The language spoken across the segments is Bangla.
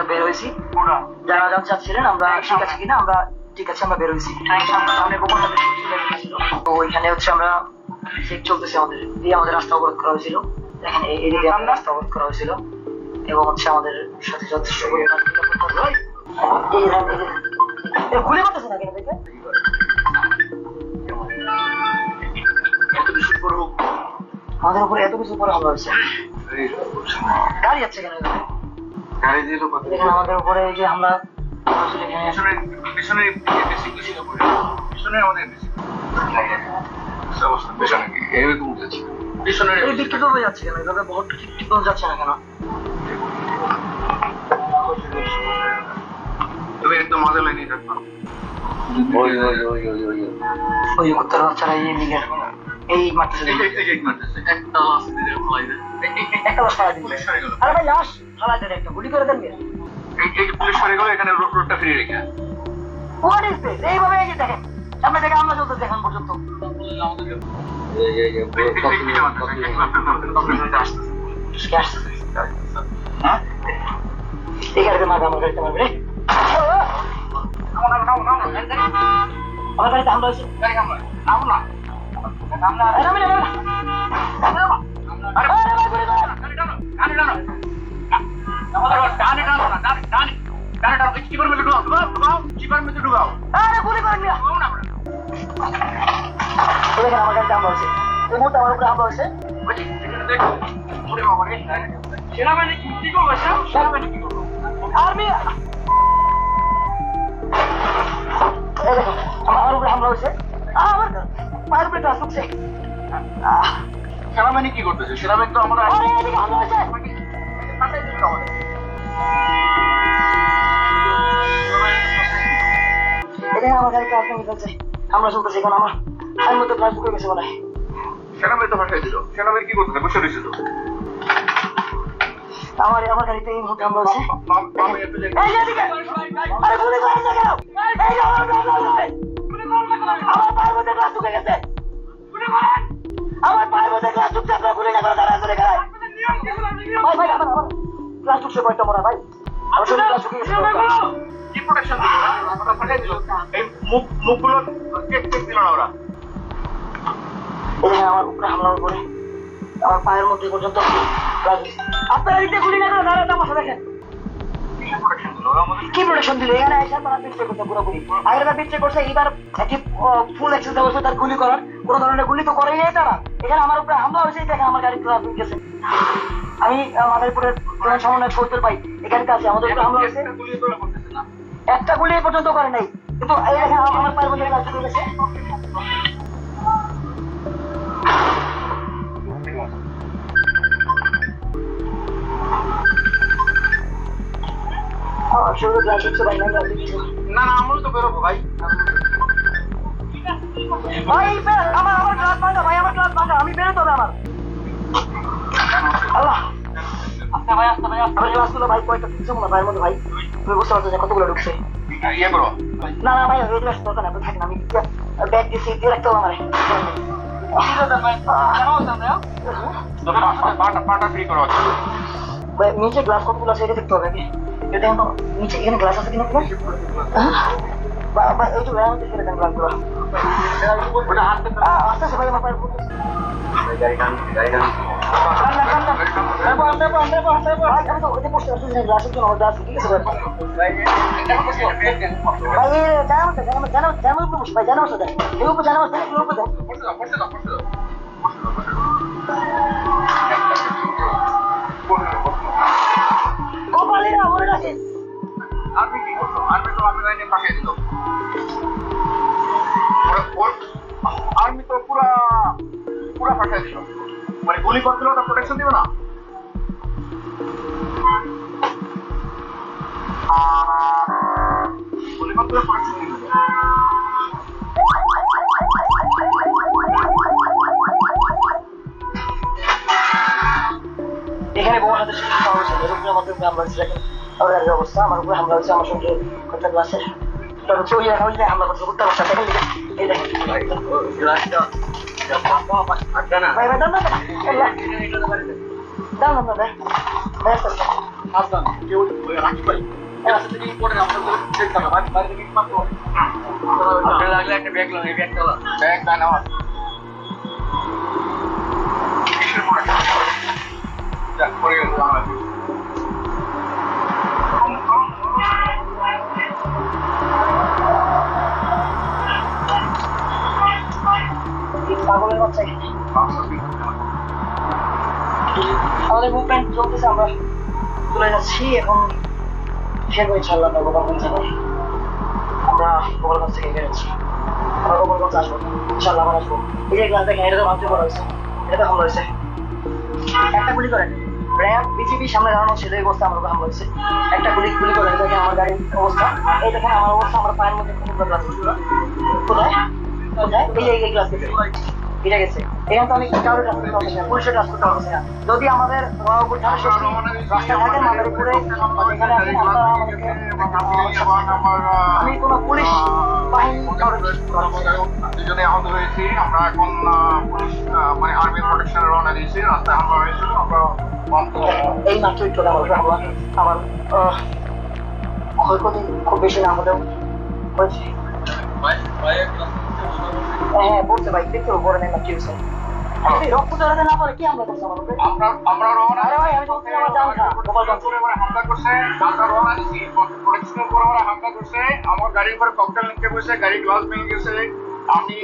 বের হয়েছি, যারা জানতে চাচ্ছিলেন আমরা ঠিক আছে কিনা, আমরা ঠিক আছে আমরা বের হয়েছি। সামনে গোপন তো ওইখানে হচ্ছে আমরা চেক চলতেছে, আমাদের দিয়ে আমাদের রাস্তা অবরোধ করা হয়েছিল। দেখেন এই দিকে রাস্তা অবরোধ করা হয়েছিল এবং হচ্ছে আমাদের সাথে যথেষ্ট পরিমাণ ঘুরে করতেছে না কেন দেখে আমাদের উপরে এত কিছু উপরে হামলা হয়েছে। গাড়ি যাচ্ছে কেন গাড়ি দিয়ে তো দেখেন আমাদের উপরে যে হামলা পিছনে আমাদের বেশি অবস্থা পেছনে এরকম যাচ্ছে পিছনে বিকৃত হয়ে যাচ্ছে কেন এভাবে বহুত ঠিক যাচ্ছে না কেন? তুমি একদম মজা লাইনে থাকবা ওই উত্তর বাচ্চারা এই লিগের এই মারতেছে একটা লাশ দিয়ে ফলাই দেয় একটা লাশ ফালা দিবে। আরে ভাই লাশ ফালা দেন, একটা গুলি করে দেন। এই পুলিশ সরে গেল, এখানে রোডটা ফিরিয়ে রেখে হোয়াট ইজ দিস? এইভাবে এই যে দেখেন সামনে থেকে আমরা চলতেছি এখন পর্যন্ত। এই গাড়িতে মারবে, আমার গাড়িতে মারবে রে। আমার গাড়িতে হামলা হয়েছে। সেনাবাহিনী কি করবে? সেনাবাহিনী কি করবো? আর্মি আমার উপরে হামলা হয়েছে, আমার পায়ের উপরে গ্লাস ঢুকছে। সেনাবাহিনী কি করতেছে? সেনাবাহিনী তো আমরা হামলা হয়েছে। এটা আমার গাড়ি ক্লাস ভেঙে ফেলছে, আমরা চলতেছি এখন। আমার আমি মতো ক্লাস ঢুকে গেছে মনে হয়। সেনাবাহিনী তো ভাষায় দিল, সেনাবাহিনী কি করতেছে? বসে রয়েছে তো আমার গাড়িতে এই মুহূর্তে হামলা হয়েছে। আরে গুলি করেন না কেন? আমার পায়ের মধ্যে গ্লাস ঢুকে গেছে, আমার পায়ের মধ্যে গ্লাস ঢুকছে। আপনারা গুলি না করে দাঁড়ায় ধরে খায় ভাই ভাই আমার গ্লাস ঢুকছে কয়েকটা মরা ভাই, আমার শরীর গ্লাস ঢুকে গেছে। কি প্রোটেকশন দিল? ওরা ফাটাই দিল, এই মুখগুলো চেক দিল না ওরা। আমার উপরে হামলার পরে আমার পায়ের মধ্যে পর্যন্ত আপনারা দিতে গুলি না করে দাঁড়ায় তামাশা দেখেন। কি প্রোটেকশন দিল? এখানে এসে তারা বিক্রি করছে পুরোপুরি। আগের বিক্রি করছে, এইবার ফুল অ্যাক্সেস দেওয়া হয়েছে তার গুলি করার। কোনো ধরনের গুলি তো করেই নাই তারা। এখানে আমার উপরে হামলা হয়েছে, দেখেন আমার গাড়ি ক্লাস হয়ে গেছে। আমি মাদারীপুরের প্রধান সমন্বয় ফৌজদার ভাই এখানে আছে, আমাদের উপরে হামলা হয়েছে। একটা গুলি এই পর্যন্ত করে নাই, কিন্তু এই দেখেন আমার পায়ের মধ্যে ক্লাস ঢুকে গেছে। না না আমরা তো বেরোবো ভাই। ভাই আমার ক্লাস ভাঙা, ভাই আমার ক্লাস ভাঙা, আমি বেরোতে হবে আমার। আল্লাহ আস্তে ভাই আস্তে ভাই আস্তে। ক্লাসগুলো ভাই কয়টা ঢুকছে মনে ভাইয়ের মধ্যে ভাই? তুমি বুঝতে পারছো যে কতগুলো ঢুকছে? ইয়ে করো না না ভাই ওই ক্লাস দরকার না, আপনি থাকেন, আমি ব্যাগ দিচ্ছি দিয়ে রাখতে হবে আমার। পাটা ফ্রি করো। নিচে গ্লাস কতগুলো আছে এটা দেখতে হবে আগে। এটা এখন নিচে এখানে গ্লাস আছে কিনা? এই তো গ্লাস দেখে দেন গ্লাসগুলো। আস্তে আস্তে ভাই আমার পায়ের উপর গ্লাসের জন্য আমার গ্লাস ঠিক আছে ভাই। জানার উপর ভাই জানার দেন, এর উপর জানার দেন, এর উপর দেন। কপালিরা মনে রাখিস। আর্মি কি করতো? আর্মি তো আমি লাইনে পাঠিয়ে দিল। আর্মি তো পুরা পাঠিয়ে দিল, মানে গুলি করতে ওটা প্রোটেকশন দিবে না। গুলি করতে প্রোটেকশন দিবে। এখানে বোমার হাতে শিক্ষা হয়েছে, এর উপরে আমাদের হামলা হয়েছে। দেখেন আমার অবস্থা, আমার উপরে হামলা হয়েছে, আমার সঙ্গে কয়েকটা ক্লাসের চলে রাখা হয়েছে, হামলা করছে উত্তর অবস্থা দেখেন। এই দেখেন ভাই ভাই দাম না দাম না ভাই কেউ রাখি ভাই রাস্তা থেকে ইম্পোর্টেন্ট আপনাদের চেক করো বাইরে থেকে ইম্পোর্ট করো আপনার লাগলে একটা ব্যাগ লাগাই ব্যাগটা ব্যাগ দেন আমার কিসের প্রোডাকশন যাক পরে গেল আমার পাগলের বাচ্চা আমাদের মুভমেন্ট চলতেছে আমরা চলে যাচ্ছি এখন শেষ হয়ে ছাড়লাম না গোপালগঞ্জ জেলায় আমরা গোপালগঞ্জ থেকে বেরোচ্ছি আমরা গোপালগঞ্জ আসবো ইনশাল্লাহ আবার আসবো এই যে গ্লাস দেখেন এটা তো ভাবতে করা হয়েছে এটা তো হামলা হয়েছে একটা গুলি করেন র্যাব বিজেপি সামনে দাঁড়ানো ছিল এই অবস্থা আমার হামলা হয়েছে একটা গুলি করে দেখেন আমার গাড়ির অবস্থা এই দেখেন আমার অবস্থা আমার পায়ের মধ্যে গ্লাস কোথায় কোথায় এই গ্লাস দেখে ফিরে গেছে এখানে তো আমি কারোর কাজ করতে পারছি না পুলিশের কাজ করতে পারছি না যদি আমাদের রাস্তা থাকে আমাদের উপরে এখানে আমি কোনো পুলিশ বাহিনী দুজনে আহত হয়েছি আমরা এখন পুলিশ মানে আর্মি প্রোটেকশনের রওনা দিয়েছি রাস্তায় হামলা হয়েছিল আমরা এই মাত্র একটু আমার ক্ষয়ক্ষতি খুব বেশি না আমাদের হয়েছে হ্যাঁ বলতে ভাই দেখতে বড় নেই কি হয়েছে রক্ত চড়াতে না পারে কি আমরা করছি আমরা রওনা আরে ভাই আমি বলছি আমার জান খা গোপালগঞ্জ হামলা করছে আমরা রওনা দিছি প্রোটেকশনের উপর আমরা হামলা করছে আমার গাড়ির উপরে ককটেল নিক্ষেপ হয়েছে গাড়ি গ্লাস ভেঙে গেছে আমি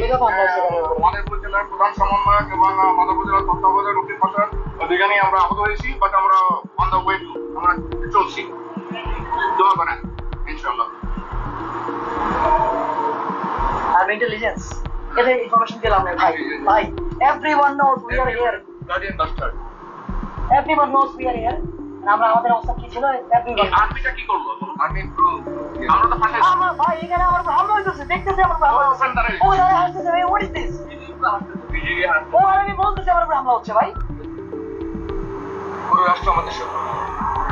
মাদারীপুর জেলার প্রধান সমন্বয়ক এবং মাদারীপুর জেলার তত্ত্বাবধায়ক রফিক হাসান দুজনেই আমরা আহত হয়েছি বাট আমরা অন দ্য ওয়ে আমরা চলছি দোয়া করেন ইনশাআল্লাহ আর ইন্টেলিজেন্স এটা ইনফরমেশন দিলাম না ভাই ভাই everyone knows we are here guardian master everyone knows we are here আমরা আমাদের অবস্থা কি ছিল এভরিওয়ান আর্মিটা কি করলো আর্মি আমরা তো ফাঁসে আমার ভাই এখানে আমার হামলা হইতেছে দেখতেছে আমার হামলা হচ্ছে ও দাঁড়ায় হাসতেছে ভাই হোয়াট ইজ দিস ও আর আমি বলতেছি আমার উপর হামলা হচ্ছে ভাই পুরো রাষ্ট্র আমাদের সাথে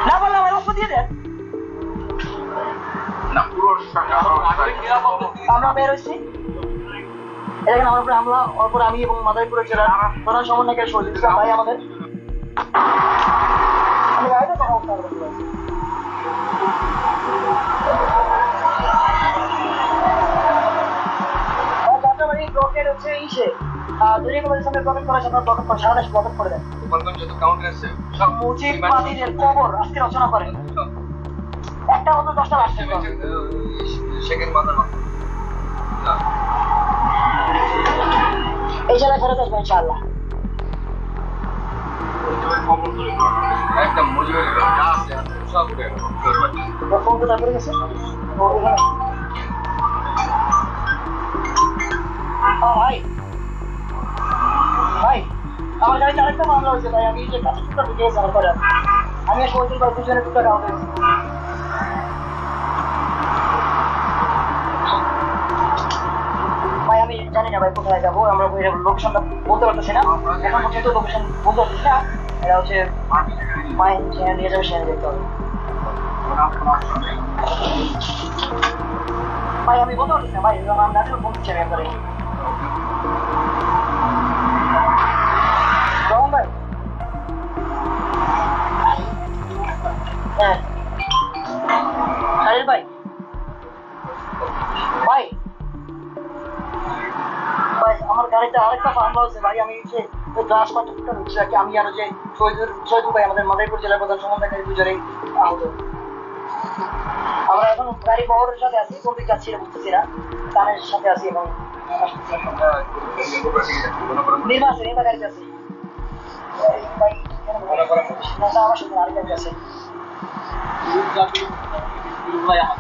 না বললে আমার অস্ত্র দিয়ে দেন না পুরো আমরা বের হয়েছি এখানে আমার উপরে হামলা ওর আমি এবং মাদারীপুরের জেলার প্রধান সমন্বয়কের শহীদ ইসলাম ভাই আমাদের আমি গাড়িতে কথা বলতে পারবো যাত্রাবাড়ি ব্লকের হচ্ছে ইসে দুই কলেজের সামনে ব্লকেট করা আপনার ব্লকেট করে সারা দেশ ব্লকেট করে দেন যত কাউন্টার আছে সব মুজিববাদীদের কবর আজকে রচনা করেন একটা মতো 10টা লাশ সেকেন্ড মাথার এই জেলায় ফেরত আসবে ইনশাআল্লাহ একদম মুজিবের সব ফোন কোথায় পড়ে গেছে ভাই ভাই আমার গাড়িতে আরেকটা মামলা হয়েছে ভাই আমি যে কাছে টুকটা ঢুকে গেছি আমার করে আমি আর শহীদুল ভাই দুজনে টুকটা খাওয়া হয়েছি ভাই আমি জানি না ভাই কোথায় যাবো আমরা লোকেশনটা বলতে পারতেছি না এখন পর্যন্ত লোকেশন বলতে পারতেছি না এটা হচ্ছে মাইন যেখানে নিয়ে যাবে সেখানে দেখতে হবে ভাই আমি বলতে পারতেছি না ভাই আমার নাচের বলতে চাই একবারে ভাই হ্যাঁ খালিল ভাই ভাই ভাই আমার গাড়িতে আরেকটা হামলা হয়েছে ভাই আমি যে গ্লাস পাঠটা হচ্ছে আর কি আমি আর যে শহীদুল ভাই আমাদের মাদারীপুর জেলার প্রধান সমন্বয়কারী দুজনেই আহত আমরা এখন গাড়ি বহরের সাথে আছি কোন দিকে যাচ্ছি বুঝতেছি না তানের সাথে আছি এবং নির্বাচন এটা গাড়িতে আছি ভাই আমার সাথে আরেক গাড়ি আছে ভাই আমার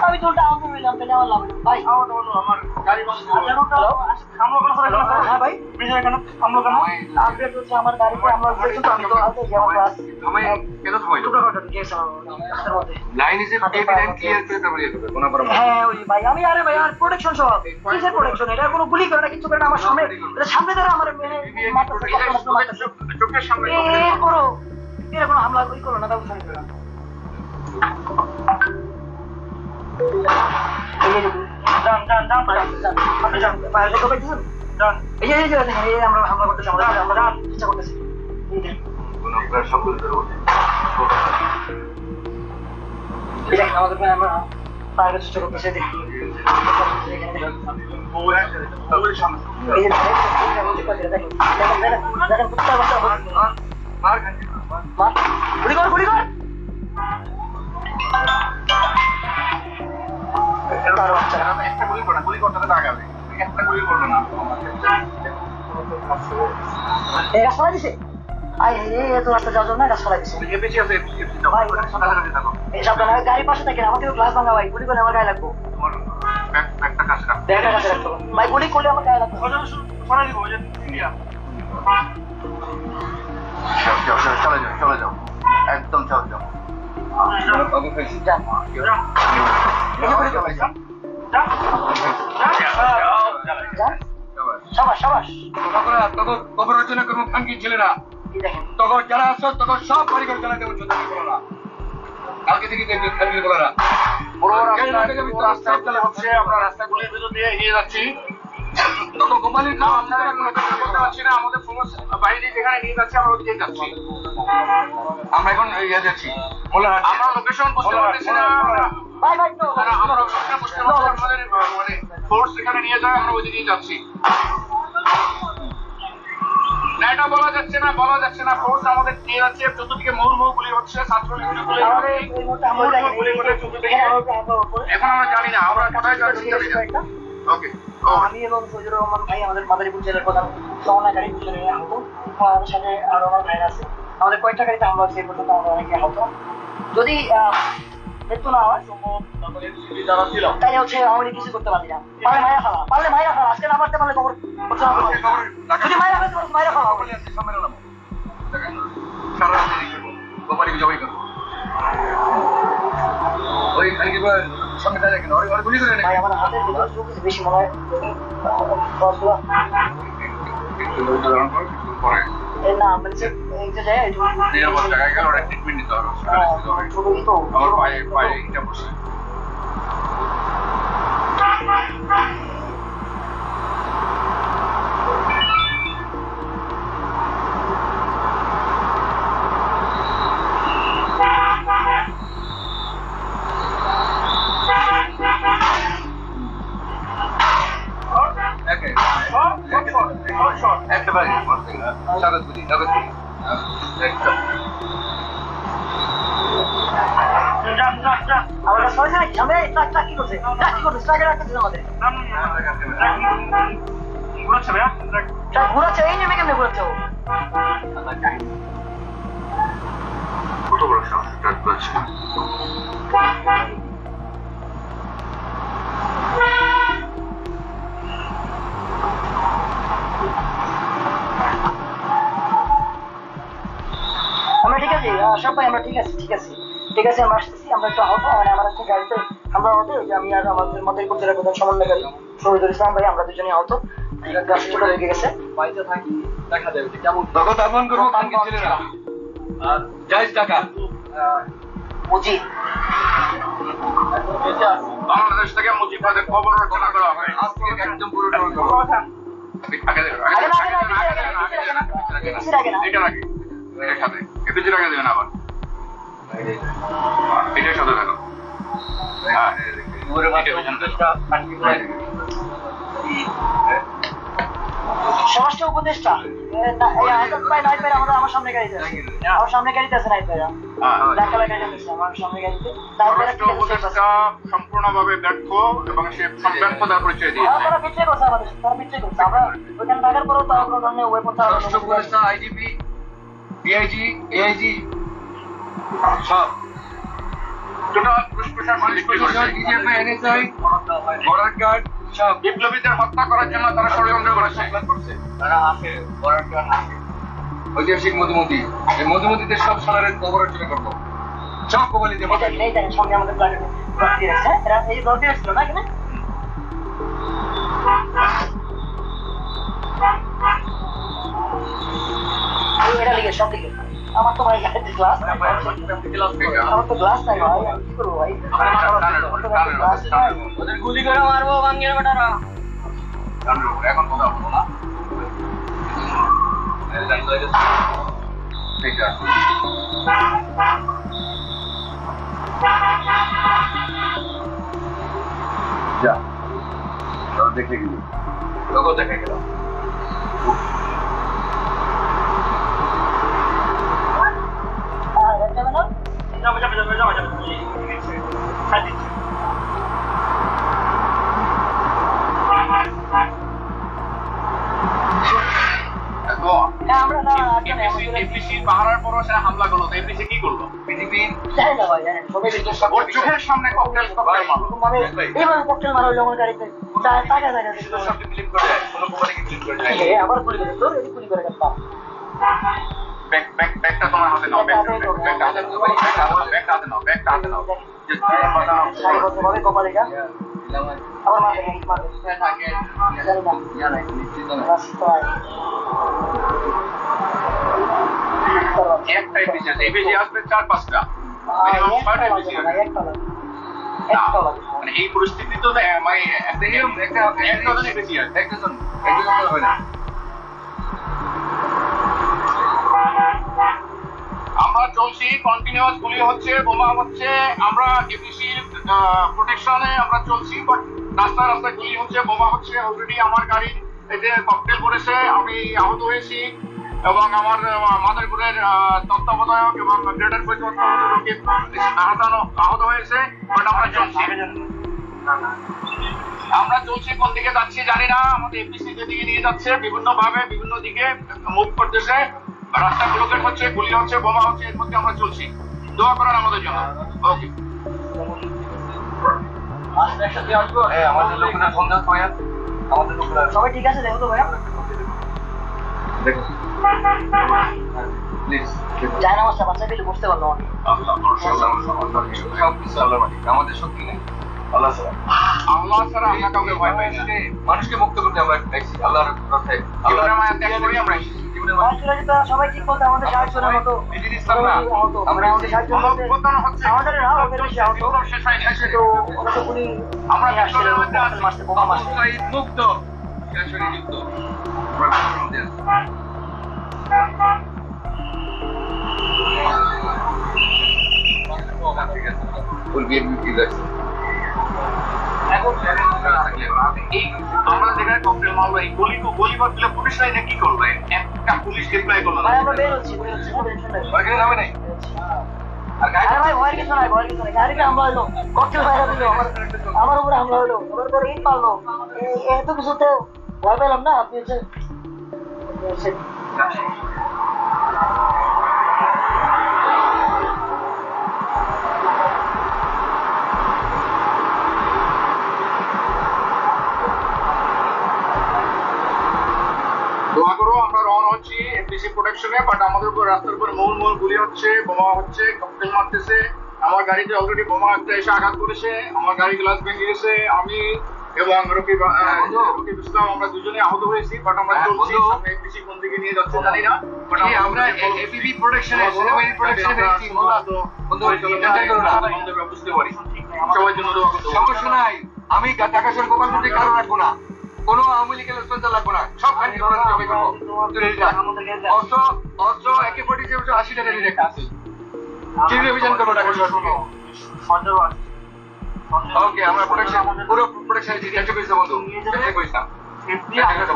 আমি তো ডাউন হইলাম তাহলে আমার লাভ ভাই আমার গাড়ি হ্যাঁ ভাই আপডেট হচ্ছে আমার গাড়িতে আমরা যেহেতু আমি তো আগে যাবো ক্লাস আমি কেন সময় টুকরা কটা গেছে রাস্তার মধ্যে line is every line clear করে তারপরে ইয়ে করবে কোনো প্রবলেম হ্যাঁ ওই ভাই আমি আরে ভাই আর প্রোটেকশন সহ কিসের প্রোটেকশন এটা কোনো গুলি করে না কিছু করে না আমার সামনে এটা সামনে ধরে আমার চোখের সামনে করো এরকম হামলা ওই করলো না, ব্যবস্থা নিতে না। যান যান যান যান, আপনি যান, বাইরে থেকে বেরিয়ে যান। এই যে দেখেন, এই আমরা হামলা করতেছি, আমরা চেষ্টা করতেছি। আমাদের আমরা বাইরে চেষ্টা করতেছি। এই যে গুলি কর, গুলি কর। একটা গুলি করো না, গুলি করতে তো আগাবে, একটা গুলি করলো না। এই গাছ ফলাই দিছে, আই এই তো রাস্তা যাওয়ার জন্য গাছ ফলাই দিছে। পিছিয়ে আছে, ভাই এই সাবধানে, গাড়ির পাশে থাকেন, আমাকেও গ্লাস ভাঙা ভাই, গুলি করে আমার গায়ে লাগবো। তোমার ব্যাগটা কাছে রাখ। ব্যাগের কাছে রাখতো ভাই, গুলি করলে আমার গায়ে লাগবে। চলে যাও, একদম চলে যাও। যান। এই যে গুলি করো, যান। যান। সাবাস সাবাস। তখন রচনা করবো ফাঙ্কি ছেলেরা, এই দেখেন তখন যারা আসো তখন সব কারিগর জানা দেবো চোদ্দ করো না। কালকে থেকে দেখবেন ফাঙ্কি বলো না। আমরা রাস্তাগুলির ভিতর দিয়ে এগিয়ে যাচ্ছি। তত কোম্পানির নাম আপনারা করতে পারছি না, আমাদের বাইরে যেখানে নিয়ে যাচ্ছি আমরা ওদিকে যাচ্ছি। আমরা এখন যাচ্ছি, আমরা লোকেশন বুঝতে পারতেছি না। ভাই ভাই তো আমরা লোকেশন বুঝতে পারছি না, আমাদের মানে ফোর্স এখানে নিয়ে যায়, আমরা ওইদিকেই যাচ্ছি। না এটা বলা যাচ্ছে না, ফোর্স আমাদের নিয়ে যাচ্ছে, চতুর্দিকে মুহুর্মুহু গুলি হচ্ছে, ছাত্রলীগ গুলি আমাদের এই মুহূর্তে আমরা এখন আমরা জানি না আমরা কোথায় যাচ্ছি জানি না। ওকে, আমি এবং ফজলুর রহমান ভাই আমাদের মাদারীপুর জেলার প্রধান সমন্বয়কারী দুজনে আহত, আমাদের সাথে আরো আমার ভাইরা আছে। আমাদের কয়েকটা গাড়িতে আমরা সেই পর্যন্ত আমরা অনেকে আহত। যদি মৃত্যু না হয় তাই হচ্ছে আমি কিছু করতে পারি না। পারলে মাইরা ফেলা, আজকে না পারতে পারলে খবর যদি মাইরা ফেলতে পারো মাইরা ফেলা। ভাই আমার হাতের ভিতরে কিছু বেশি মনে হয় না, মানে এই যে যায় ছোটই তো আমরা সবাই জানি সামনে ট্রাক কি করছে, ট্রাকের রাখতেছে আমাদের ট্রাক ঘুরাচ্ছে, এই নেমে কেমনে ঘুরাচ্ছে ও? কত বড় সাহস ট্রাক ঘুরাচ্ছে। আমরা ঠিক আছে সব ভাই, আমরা ঠিক আছে আমরা আসতেছি। আমরা একটু আহত, মানে আমার একটা গাড়িতে আমরা আহত, যে আমি আর আমাদের মাদারীপুর জেলার প্রধান সমন্বয়কারী শহীদুল ইসলাম ভাই, আমরা দুজনেই আহত। গাছ ছোট লেগে গেছে, বাড়িতে থাকি দেখা যাবে কেমন তখন তেমন করবো ফাঙ্কি ছেলেরা। আর জায়েজ টাকা উচিত বাংলাদেশ থেকে মুজিববাদের খবর রচনা করা হয় আজকে একদম পুরো টোল করবো। আগে দেবে, এটা আগে এটার সাথে একটু জিরা আগে দেবেন আবার এটার সাথে দেখো। হ্যাঁ স্বরাষ্ট্র উপদেষ্টা আমার সামনে গাড়িতে আছে, আমার সামনে গাড়িতে আছে নাইট ভাইরা, ঢাকা লাগাই যাচ্ছে আমার সামনে গাড়িতে। স্বরাষ্ট্র উপদেষ্টা সম্পূর্ণভাবে ব্যর্থ এবং সে ব্যর্থতার পরিচয় দিয়েছে। তারা বিক্রি করছে আমাদের, তারা বিক্রি করছে। আমরা ওইখানে থাকার পরেও তারা কোনো ধরনের ওয়েপন স্বরাষ্ট্র উপদেষ্টা, আইজিপি, ডিআইজি, এআইজি সব টোটাল প্রশাসন ডিজিএফআই, এনএসআই, বর্ডার গার্ড সব বিপ্লবীদের হত্যা করার জন্য তারা ষড়যন্ত্র করেছে। তারা আসে বর্ডার গার্ড আসে। ঐতিহাসিক মধুমতি, এই মধুমতিদের সব সালারের কবর রচনা করবো, সব কবলি দিয়ে মাথা নেই জানেন সঙ্গে আমাদের প্ল্যাটে ভর্তি আছে। এরা এই ভর্তি হয়েছিল না এখানে, এরা লিগে সব দিকে আমার তো ভাই গাড়িতে গ্লাস নাই আমার তো গ্লাস নাই ভাই আমি কি করবো ভাই গ্লাস নাই ওদের গুলি করে মারবো বাঙ্গের বেটারা। এখন কথা বলবো না। ঠিক আছে। যা দেখে গেলি তোকেও দেখে গেলাম। আমরা না এপিসি পাহারার পর সে হামলা করলো, তো এপিসি কি করলো? জানি না ভাই জানি সবাই ওর চোখের সামনে ককটেল মারলো। মানে এইভাবে ককটেল মারা হইলো আমার গাড়িতে টাকা আবার গুলি করে তোর এদিক গুলি করে গেলাম ব্যাগটা তোমার হাতে নাও, ব্যাগটা হাতে নাও। সারিবদ্ধভাবে কপালে যা আবার মারবে জানি না রাস্তায় একটা এপিসি আসবে 4-5টা, মিনিমাম 6টা এপিসি আসবে। মানে এই পরিস্থিতি তো মানে একটা এপিসি আছে, একজন হবে না। আমরা চলছি, কন্টিনিউয়াস গুলি হচ্ছে, বোমা হচ্ছে, আমরা এপিসির প্রোটেকশনে আমরা চলছি, বাট রাস্তায় গুলি হচ্ছে, বোমা হচ্ছে। অলরেডি আমার গাড়ি এতে ককটেল করেছে, আমি আহত হয়েছি এবং আমার মাদারপুরের তত্ত্বাবধায়ক এবং গ্রেটার ফরিদপুর আহত হয়েছে। বাট আমরা চলছি কোন দিকে যাচ্ছি জানি না। আমাদের এপিসি যেদিকে নিয়ে যাচ্ছে বিভিন্ন ভাবে বিভিন্ন দিকে মুভ করতেছে, রাস্তা ব্লকেট হচ্ছে, গুলি হচ্ছে, বোমা হচ্ছে, এর মধ্যে আমরা চলছি। দোয়া করেন আমাদের জন্য। ওকে, আমাদের লোকেরা ফোন দাও ভাইয়া, আমাদের লোকেরা সবাই ঠিক আছে দেখো তো ভাইয়া দেখো প্লিজ। যায় না আমার বাচ্চা পেলে বুঝতে পারলো আমি সব কিছু আল্লাহর মালিক, আমাদের শক্তি নেই। আল্লাহ ছাড়া আমরা কাউকে ভয় পাই না। মানুষকে মুক্ত করতে আমরা চাইছি আল্লাহর রাস্তায়। জীবনের মায়া ত্যাগ করি আমরা এসেছি। সবাই ঠিক বলতে আমাদের সাহায্য জনের মতো আমরা আমাদের সাহায্য আমাদের না ওদের বেশি আহত তো ওরা তো গুলি আমরা নিয়ে আসছিল মারছে বোমা মারছে মুক্ত যুক্ত আমরা যেখানে ককটেল মারলো, এই গলি বাদ দিলে পুলিশ লাইনে কি করলো? একটা পুলিশ ডিপ্লয় করলো না। ভাই আমরা বের হচ্ছি টেনশন নেই নামে নাই। আরে ভাই ভয়ের কিছু নাই গাড়িতে হামলা হলো ককটেল ফায়ার দিল আমার উপরে হামলা হলো ওর পরে ইট মারলো এত কিছুতে ভয় পেলাম না আপনি হচ্ছে দোয়া করো, আমরা রওনা হচ্ছি এপিসি প্রোটেকশনে, বাট আমাদের উপর রাস্তার উপর মূল গুলি হচ্ছে, বোমা হচ্ছে, ককটেল মারতেছে। আমার গাড়িতে অলরেডি বোমা একটা এসে আঘাত করেছে, আমার গাড়ি গ্লাস ভেঙে গেছে। আমি এবং রকিব ইসলাম আমরা দুজনে আহত হয়েছি, বাট আমরা চলছি। এপিসি কোন দিকে নিয়ে যাচ্ছে জানি না, বাট আমরা এপিবি প্রোটেকশনে সেনাবাহিনী প্রোটেকশনে একটি মোলা বন্ধু আমরা বুঝতে পারি। সবার জন্য দোয়া করতে সমস্যা নাই। আমি টাকা সর গোপাল মন্ত্রী কারো রাখবো না, কোনো আওয়ামী লীগের স্পন্সর লাগবো না, সব খান্তি জমি করবো। অস্ত্র AK-47 80 টাকা রেখে আছে, চিহ্ন অভিযান করবো টাকা সর। ওকে, আমরা প্রোটেকশন পুরো প্রোটেকশন চেষ্টা করেছি বন্ধু, চেষ্টা করিস না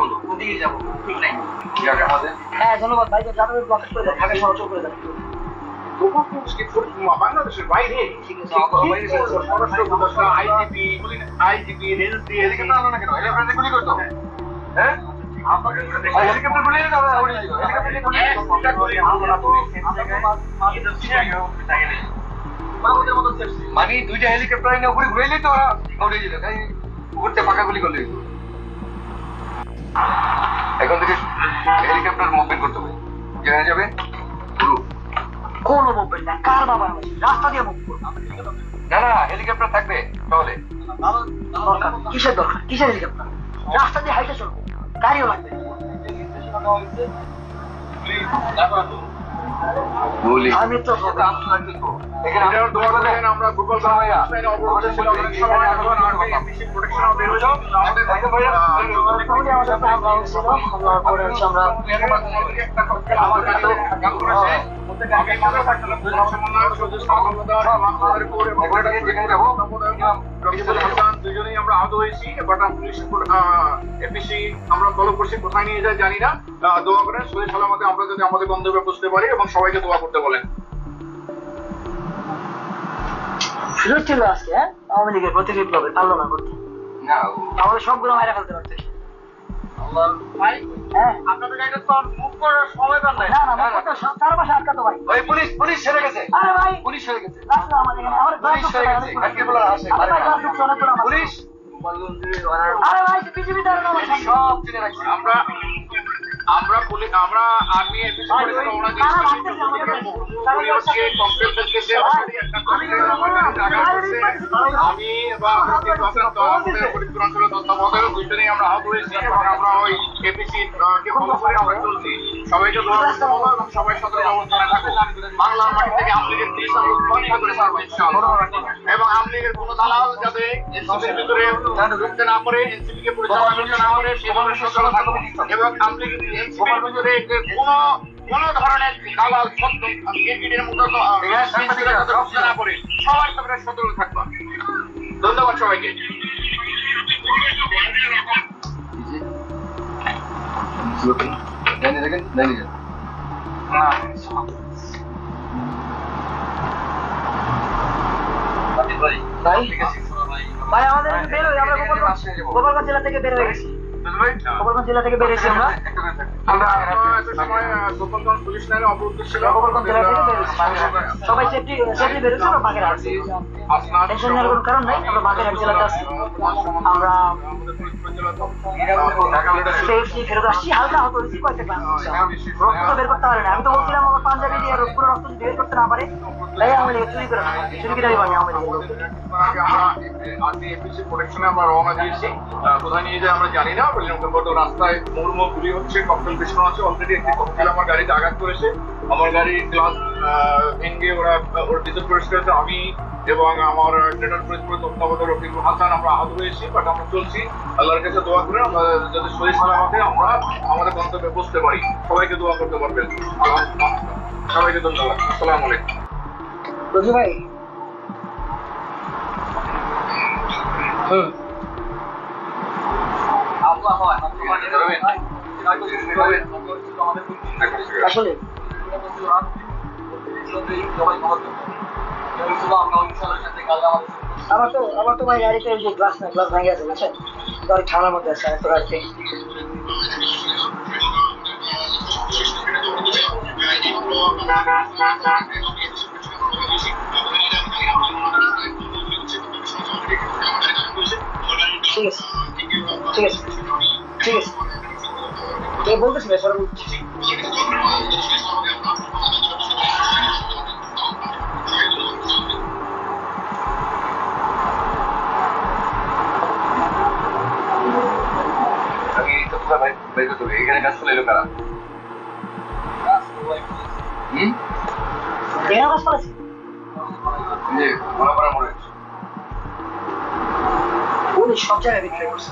বন্ধু। ওদিকে যাবো ঠিক নাই। ঠিক আছে আমাদের হ্যাঁ ধন্যবাদ ভাই যাদের ব্লক করে দেন ঢাকা শহর করে দেন বাংলাদেশের বাইরে আইজিপি রেঞ্জ দিয়ে হেলিকপ্টার আলো না কেন? হেলিকপ্টারে গুলি করতো, হ্যাঁ হেলিকপ্টার গুলি দিল, আমরা উড়িয়ে দিল। মানে দুইটা হেলিকপ্টার এনে উপরে ঘুরে তো ওরা উড়িয়ে দিল, তাই উড়তে পাকা গুলি করলে। এখন থেকে হেলিকপ্টার মুভমেন্ট করতে হবে, যেখানে যাবে পুরো কোনো মুভমেন্ট না কার বাবা রাস্তা দিয়ে মুভ করবো না না হেলিকপ্টার থাকবে তাহলে। দরকার কিসের হেলিকপ্টার রাস্তা দিয়ে হাইটে চলবো গাড়িও লাগবে গুলি আমি তো এখানে এটার দোয়া করেন আমরা গুগল সাইনে অবরোধ ছিল অনেক সময় এখন আর্মি এমবিসি প্রোটেকশন বের হলো আমাদের দেখো ভাইয়া সবাই আমাদের উপরে হামলা হয়েছিল, হামলার পরে হচ্ছে আমরা আমার কাছে গান করেছে আমি মনে থাকলাম সমন্বয় সুযোগ সামলাদার আমাদের উপরে দুজনেই আমরা আহত হয়েছি বাট পুলিশ এমবিসি আমরা ফলো করছি কোথায় নিয়ে যায় জানি না দোয়া করেন সহি সালামতে আমরা যদি আমাদের গন্তব্যে পৌঁছতে পারি এবং সবাইকে দোয়া করতে বলেন সুযোগ ছিল আজকে, হ্যাঁ, আওয়ামী লীগের প্রতি বিপ্লবে পারলো না করতে, না আমাদের সবগুলো মাইরা ফেলতে পারতে। ভাই হ্যাঁ, আপনাদের গাড়িটা তো মুভ করার সময় পান নাই। না না না, চারপাশে আটকাতো ভাই। ওই পুলিশ পুলিশ সেরে গেছে আরে ভাই, পুলিশ সেরে গেছে রাস্তা আমাদের এখানে, আমার পুলিশ সেরে গেছে কাকিবুলা আসে আরে ভাই, গাছ উঠছে অনেকগুলো আমার। পুলিশ আরে ভাই, পৃথিবী দ্বারা আমার সামনে। সব চিনে রাখছি আমরা আর্মি এমবিসি করে রওনা দিয়েছি কমপ্লিট করতেছে আমি এবং আমাদের পরিপূর্ণাঞ্চলের তত্ত্বাবধায়ক দুইজনেই আমরা আহত হয়েছি এবং আমরা ওই এমবিসি কে ফলো করে আমরা চলছি সবাইকে দোয়া করতে বলো এবং সবাই সতর্ক অবস্থানে থাকো বাংলার মাটি থেকে আমলিগের দেশ আমরা পরীক্ষা করে ছাড়বো ইনশাআল্লাহ এবং আমলিগের কোনো দালাল যাতে এনসিপির ভিতরে ঢুকতে না পারে এনসিপি কে পরিচালনা করতে না পারে সেভাবে সচেতন থাকবো এবং আমলিগের এনসিপির ভিতরে কোনো ধরনের দালাল সত্য ক্রিকেটের মতো ঢুকতে না পারে সবাই তোমরা সতর্ক থাকবা ধন্যবাদ সবাইকে জানি দেখেন জানি ভাই ভাই আমাদের বের হয়ে আমরা গোপালগঞ্জ জেলা থেকে বের হয়ে গেছি, গোপালগঞ্জ জেলা থেকে বের হয়েছি আমরা। আমরা এত সময় গোপালগঞ্জ পুলিশ লাইনে অবরোধ ছিল গোপালগঞ্জ জেলা থেকে বের হয়েছি, সবাই সেফটি বের হয়েছে, আমরা বাগের আসছি, টেনশন নেওয়ার কোনো কারণ নাই, আমরা বাগেরহাট জেলাতে আসছি, আমরা সেফটি ফেরত আসছি, হালকা আহত হয়েছি, কয়েকটা ক্লাস রক্ত বের করতে পারে না। আমি তো বলছিলাম আমার পাঞ্জাবি দিয়ে পুরো রক্ত যদি বের করতে না পারে তাই আমি চুরি করে চুরি করে পারি আমাদের প্রোটেকশনে আমরা রওনা দিয়েছি কোথায় নিয়ে যায় আমরা জানি না গত রাস্তায় মুড়মুড় গুলি হচ্ছে ককটেল বিস্ফোরণ আছে অলরেডি একটি ককটেল আমার গাড়িতে আঘাত করেছে আমার গাড়ির গ্লাস ভেঙে ওরা ওর ভিতর প্রবেশ করেছে আমি এবং আমার গ্রেটার ফরিদপুর তত্ত্বাবধায়ক রফিকুল হাসান আমরা আহত হয়েছি বাট আমরা চলছি আল্লাহর কাছে দোয়া করে আমরা যাতে সহি সালামতে আমরা আমাদের গন্তব্যে পৌঁছতে পারি সবাইকে দোয়া করতে পারবেন সবাইকে ধন্যবাদ আসসালামু আলাইকুম রোজি ভাই আসলে আমার তো ভাই গাড়িতে যে গ্লাস ভেঙে আছে বুঝছেন, গাড়ি ঠান্ডার মধ্যে আছে এত গাড়িতে। ঠিক আছে ঠিক আছে ঠিক আছে বলতেছি ভাই সরে বলছি। এখানে কাজ চলে এলো কারা কাজ করেছি যে মনে করা মনে উনি সব জায়গায় বিক্রি করছে।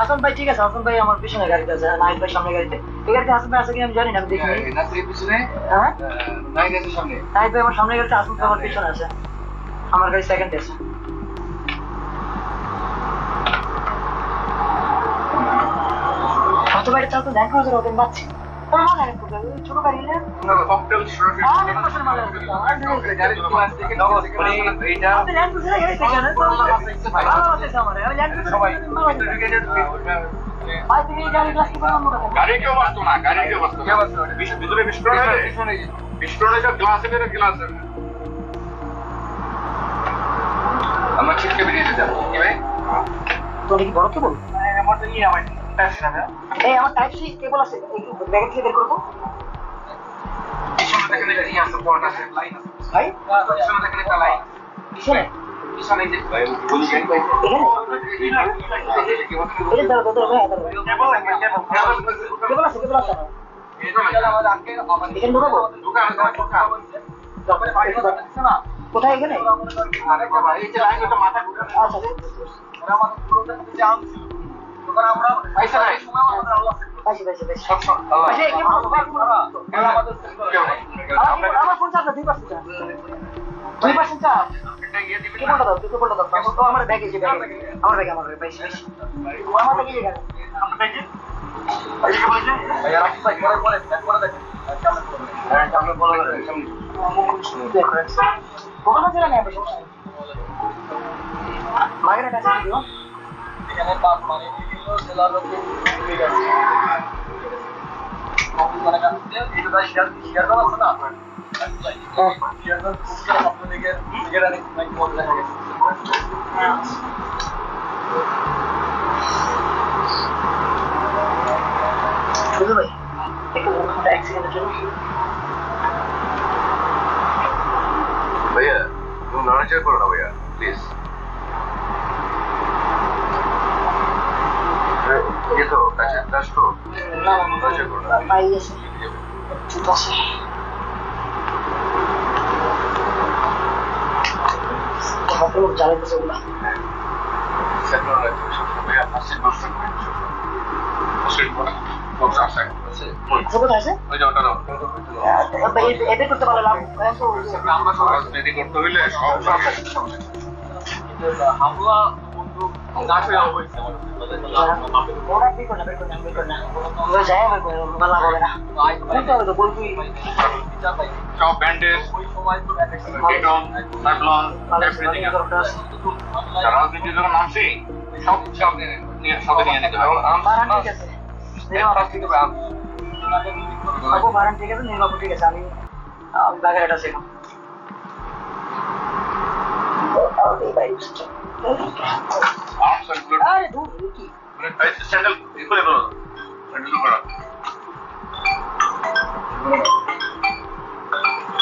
হাসান ভাই ঠিক আছে, হাসান ভাই আমার পিছনে গাড়িতে আছে, নাহিদ ভাই সামনে গাড়িতে। এই গাড়িতে হাসান ভাই আছে কি আমি জানি না, আমি দেখিনি। নাসির পিছনে হ্যাঁ নাইনের সামনে নাহিদ ভাই আমার সামনে গাড়িতে, হাসান ভাই আমার পিছনে আছে, আমার গাড়ি সেকেন্ড আছে। হাসান ভাই চালতে দেখা হয়েছে রতন পাচ্ছি তোর মনে হয় ছোট গাড়ি না ককটেল অনেক বছর মনে হচ্ছে গাড়ি ক্লাস থেকে নগদ মানে এইটা আপনি ল্যান্ড ক্রুজারে গাড়ি থেকে জানেন তো ভালো আছে আমার আমি ল্যান্ড ক্রুজারে সবাই ভাই তুমি এই গাড়ি ক্লাস থেকে বন্ধ করে গাড়ি কেউ বাঁচতো না গাড়ি কেউ বাঁচতো না ভিতরে বিস্ফোরণ হয়েছে বিস্ফোরণ হয়েছে গ্লাসে গ্লাসে আমার ছিটকে বেরিয়ে যেতে কি ভাই? তো নাকি বড় কেবল আমার তো নিয়ে আমার টাইপ না এই আমার টাইপ সি কেবল আছে একটু ব্যাগ থেকে বের করবো পিছনে দেখেন এটা ইয়ে আছে পয়েন্ট আছে লাইন আছে ভাই পিছনে দেখেন একটা লাইন পিছনে পিছনে যে ভাই বলি এখানে কি বলতে এই দাঁড়া দাঁড়া ভাই দাঁড়া কেবল লাগবে কেবল কেবল আছে এখানে ঢুকাবো কোথায় এখানে আচ্ছা পাইছি পাইছি পাইছি আমার ফোন চার্জ 2% চার্জ কেবলটা দাও কেবলটা দাও তো আমার ব্যাগে যে ব্যাগে আমার ব্যাগে পাইছি পাইছি আমার ব্যাগে যে গেল কখন ছিল না মাগের কাছে দিও এখানে বাস মানে বিভিন্ন জেলার লোক ঠিক আছে মানে কাছে এটা দাই শেয়ার করা আছে না শেয়ার করা খুব আপনাদের টিকেট আনি নাকি মনে দেখা গেছে শুধু ভাই একটু এক সেকেন্ডের জন্য ভাইয়া তুমি নড়াচড়া করো না ভাইয়া প্লিজ ये तो टच तो না নড়াচড়া করো না পাই গেছে ঠিক আছে কত লোক জ্বালাইতেছে ওগুলা সেট করা লাগবে সবসময় ভাইয়া ফার্স্ট বক্স করে ফার্স্ট বক্স আছে কোথায় আছে ওই যে ওটা দাও এতে করতে পারলাম আমরা সব রাজনীতি করতে হইলে সব হামলা বন্ধু গাছে হয়েছে ওরা কি করবে বের করে না ওরা যায় বের করে ভালো হবে না তো হবে তো বলবি সব ব্যান্ডেজ ওই সময় তো কেটন সাইক্লোন এভরিথিং রাজনীতি যখন নামছি সব সাথে নিয়ে নিতে হবে বারান ঠিক আছে আপু বারান ঠিক আছে নির্বাপু ঠিক আছে আমি বাগের এটা শেখাম আরে দূর কি স্যান্ডেল খুলে দাও স্যান্ডেল করা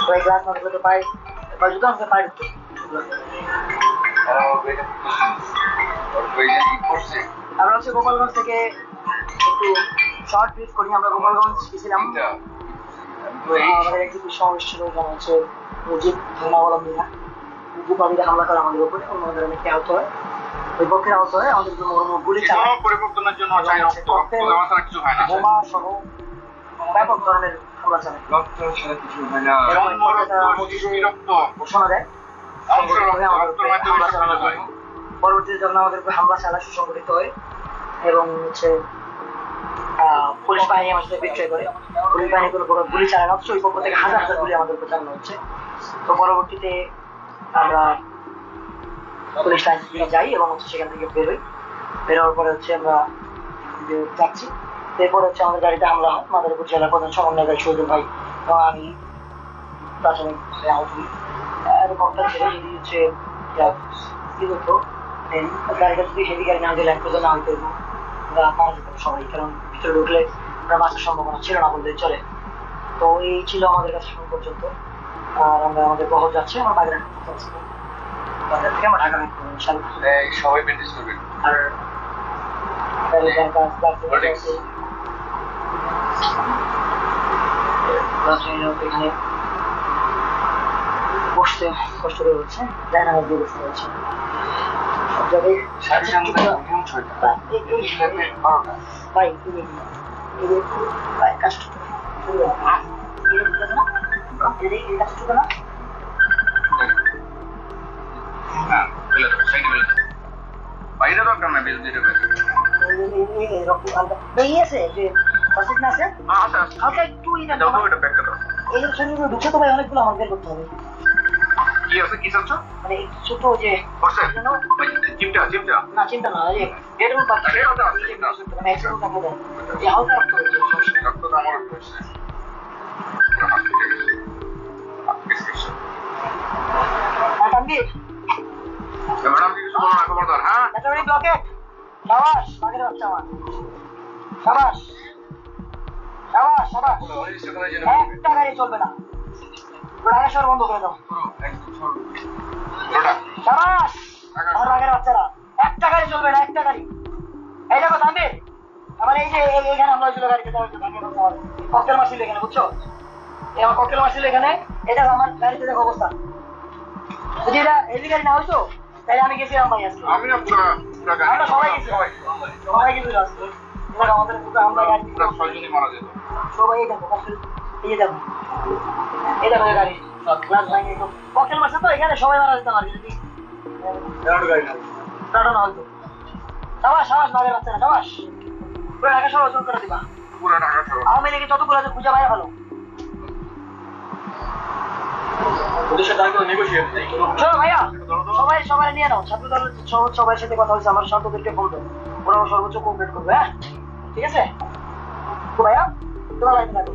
ওই গ্লাস মধ্যে করতে পাই বা জুতো আমাকে পাই দিতে আমরা হচ্ছে গোপালগঞ্জ থেকে একটু শর্ট ট্রিপ করি আমরা গোপালগঞ্জ গেছিলাম আমাদের একটি বিষয় ছিল যেমন হচ্ছে মুজিব ধর্মাবলম্বীরা গোপালীরা হামলা করে আমাদের উপরে আমাদের অনেকটা আহত হয় ওই পক্ষে আহত হয় আমাদের গুলি চালায় পরিবর্তনের জন্য চাই রক্ত কিছু হয় না বোমা সহ ব্যাপক ধরনের হামলা চালায় রক্ত ছাড়া কিছু হয় না এবং রক্ত ঘোষণা দেয় পরবর্তীতে যখন আমাদের উপর হামলা চালায় সুসংগঠিত হয় এবং হচ্ছে পুলিশ বাহিনী আমাদের সাথে বিক্রয় করে পুলিশ বাহিনী কোনো প্রকার গুলি চালানো হচ্ছে ওই পক্ষ থেকে হাজার হাজার গুলি আমাদের উপর চালানো হচ্ছে তো পরবর্তীতে আমরা পুলিশ লাইন থেকে যাই এবং হচ্ছে সেখান থেকে বেরোই বেরোয়ার পরে হচ্ছে আমরা যাচ্ছি এরপরে হচ্ছে আমাদের গাড়িতে হামলা হয় মাদারীপুর জেলা প্রধান সমন্বয়কারী শহীদুল ভাই এবং আমি প্রাথমিক আহত হই বক্তা ছিল যদি হচ্ছে কি করতো গাড়িটা যদি হেভি গাড়ি না দিলে একটু না হইতো আমরা মারা যেতাম সবাই কারণ ভিতরে ঢুকলে আমরা বাঁচার সম্ভাবনা ছিল না বলতে চলে তো এই ছিল আমাদের কাছে এখন পর্যন্ত আর আমরা আমাদের বহর যাচ্ছি আমার বাগেরহাট যাচ্ছি বাগেরহাট থেকে আমরা ঢাকা সবাই মেনটেন করবেন আর এখানে বসতে কষ্ট করে হচ্ছে জানি না দিয়ে বসতে হচ্ছে সব জায়গায় ভাই কাজটা না বাইরে দরকার না বেশ দিতে পারে আছে যে পাশে না আছে হালকা একটু দাও এটা প্যাক করো এই শরীরে ঢুকছে তো ভাই অনেকগুলো আমার বের করতে হবে কি আছে কি চাচ্ছ মানে ছোট যে করছে চিপটা না চিন্তা না এই ডেডবল পাচ্ছি মানে একটু কাপড় দেন এই হালকা রক্ত হচ্ছে রক্তটা আমার হয়েছে তানভীর ম্যাডাম কিছু বলো না, খবরদার। হ্যাঁ, নেতাবাড়ি ব্লকে সাবাস বাগের বাচ্চা আমার সাবাস সাবাস সাবাস অনির্দিষ্ট করার জন্য একটা গাড়ি চলবে না ঢাকা শহর বন্ধ করে দাও ওটা সাবাস আমার বাগের বাচ্চারা একটা গাড়ি চলবে না একটা গাড়ি এই দেখো তানভীর আমার এই যে এইখানে আমরা হয়েছিল গাড়িতে ককটেল মারছিল এখানে বুঝছো এই আমার ককটেল মারছিল এখানে এটা আমার গাড়িতে দেখো অবস্থা যদি এটা হেভি গাড়ি না হইতো তাহলে আমি গেছিলাম ভাই আজকে আমি না পুরো গাড়ি আমরা সবাই গেছি সবাই গেছিল আজকে এবার আমাদের পুরো আমরা গাড়ি পুরো 6 জনই মারা যেত। সবাই এই দেখো ককটেল এই দেখো এই দেখো এই গাড়ি গ্লাস ভাঙে ককটেল মারছে তো এখানে সবাই মারা যেতাম আর কি যদি টাটা না হইতো সাবাস সাবাস বাগের বাচ্চারা সাবাস পুরো ঢাকা শহর অচল করে দিবা পুরো ঢাকা শহর। আওয়ামী লীগের যতগুলো আছে খুঁজে বাইরে ভালো ওদের সাথে আগে নেগোশিয়েট শোনো ভাইয়া সবাই সবাই নিয়ে নাও ছাত্র দলের সবার সাথে কথা হয়েছে আমার ছাত্রদেরকে ফোন দেবো ওরা সর্বোচ্চ কোঅপারেট করবে হ্যাঁ ঠিক আছে তো ভাইয়া তোমার লাইন থাকো